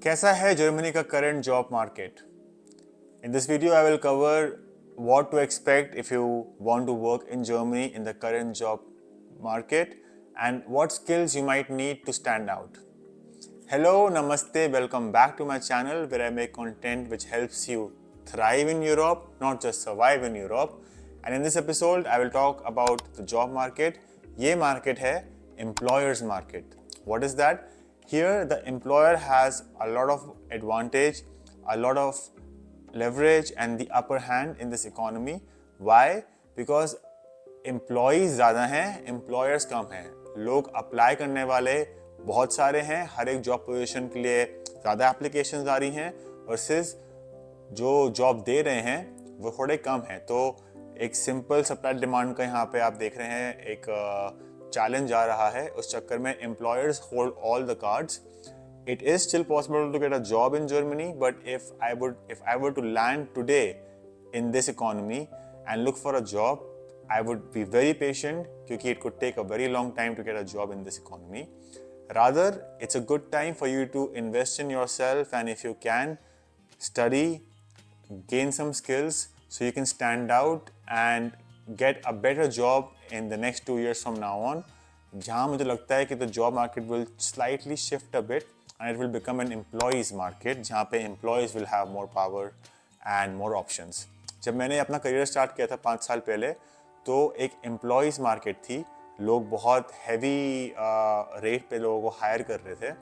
कैसा है जर्मनी का current job market? In this video, I will cover what to expect if you want to work in Germany in the current job market and what skills you might need to stand out. Hello, Namaste, welcome back to my channel where I make content which helps you thrive in Europe, not just survive in Europe. And in this episode, I will talk about the job market. ये market है employers market. What is that? Here, the employer has a lot of advantage, a lot of leverage and the upper hand in this economy. Why? Because employees ज़्यादा हैं, employers कम हैं. लोग apply करने वाले बहुत सारे हैं, हर एक जॉब पोजीशन के लिए ज़्यादा एप्लीकेशंस आ रही हैं वर्सेस जो जॉब दे रहे हैं वो थोड़े कम हैं. तो एक सिंपल सप्लाई डिमांड का यहाँ पे आप देख रहे हैं एक चैलेंज आ रहा है. उस चक्कर में employers hold all the cards. It is still possible to get a job in Germany, but if I were to land today in this economy and look for a job, I would be very patient because it could take a very long time to get a job in this economy. Rather, it's a good time for you to invest in yourself, and if you can, study, gain some skills so you can stand out and get a better job in the next 2 years from now on. जहाँ मुझे लगता है कि the job market will slightly shift a bit and it will become an employees market जहाँ पे employees will have more power and more options. जब मैंने अपना करियर स्टार्ट किया था 5 साल पहले तो एक employees market थी. लोग बहुत heavy रेट पे लोगों को हायर कर रहे थे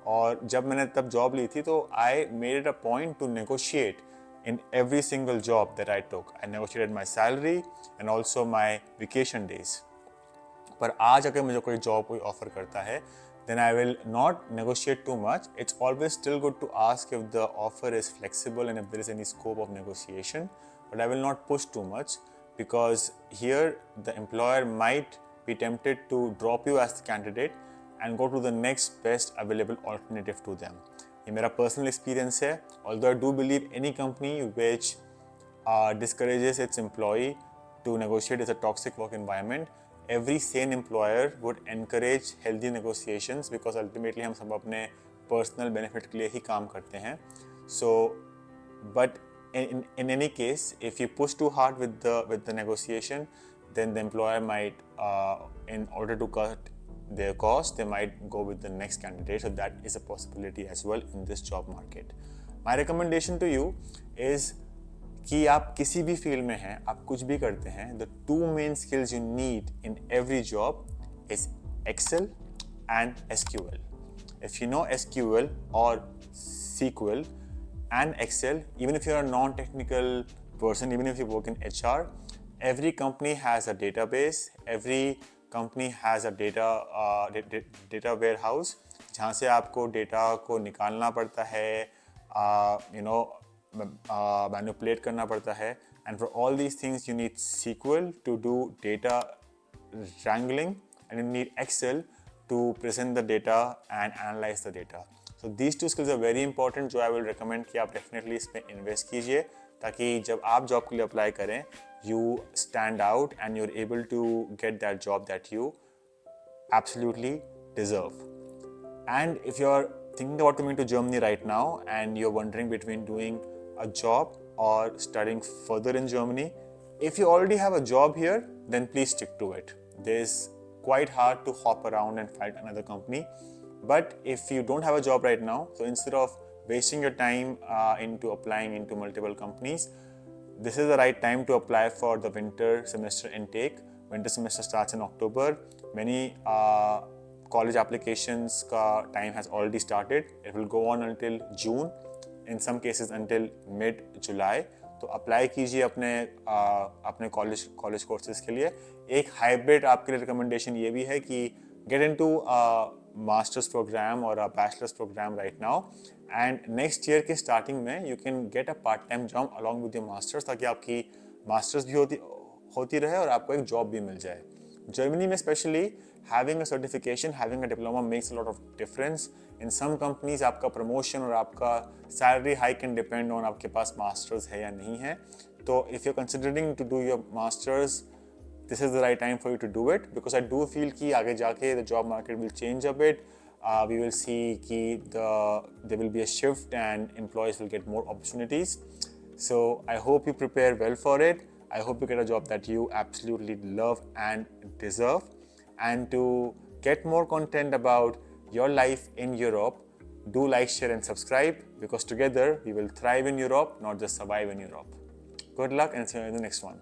और जब मैंने तब जॉब ली थी तो I made it a point to negotiate in every single job that I took. I negotiated my salary and also my vacation days. पर आज अगर मुझे कोई जॉब कोई ऑफर करता है then I will not negotiate too much. It's always still good to ask if the offer is flexible and if there is any scope of negotiation, but I will not push too much because here the employer might be tempted to drop you as the candidate and go to the next best available alternative to them. ये मेरा personal experience है. Although I do believe any company which discourages its employee to negotiate is a toxic work environment. Every sane employer would encourage healthy negotiations because ultimately हम सब अपने personal benefit के लिए ही काम करते हैं. So, but in any case, if you push too hard with the negotiation, then the employer might, in order to cut their cost, they might go with the next candidate. So that is a possibility as well in this job market. My recommendation to you is कि आप किसी भी field में हैं, आप कुछ भी करते हैं, the two main skills you need in every job is Excel and SQL. If you know SQL or SQL and Excel, even if you're a non-technical person, even if you work in HR, every company has a database, every company has a data warehouse जहाँ से आपको data को निकालना पड़ता है, manipulate करना पड़ता है. And for all these things you need SQL to do data wrangling and you need Excel to present the data and analyze the data. So these two skills are very important जो I will recommend कि आप definitely इसमें invest कीजिए ताकि जब आप job के लिए अप्लाई करें you stand out and you're able to get that job that you absolutely deserve. And if you're thinking about coming to Germany right now and you're wondering between doing a job or studying further in Germany, if you already have a job here, then please stick to it. It's quite hard to hop around and find another company. But if you don't have a job right now, so instead of wasting your time into applying into multiple companies, this is the right time to apply for the winter semester intake. Winter semester starts in October. Many college applications का time has already started. It will go on until June, in some cases until mid-July. तो apply कीजिए अपने college courses के लिए. एक hybrid आपके लिए recommendation ये भी है कि गेट इनटू मास्टर्स प्रोग्राम और bachelors program right now and next year के स्टार्टिंग में you can get a part time job along with your masters ताकि आपकी मास्टर्स भी होती रहे और आपको एक जॉब भी मिल जाए. Germany में especially having a certification, having a diploma makes a lot of difference. In some companies आपका promotion और आपका salary hike can depend on आपके पास masters है या नहीं है. तो if you're considering to do your masters, this is the right time for you to do it because I do feel कि आगे जाके the job market will change a bit. we will see there will be a shift and employees will get more opportunities. So I hope you prepare well for it. I hope you get a job that you absolutely love and deserve. And to get more content about your life in Europe, do like, share and subscribe, because together we will thrive in Europe, not just survive in Europe. Good luck and see you in the next one.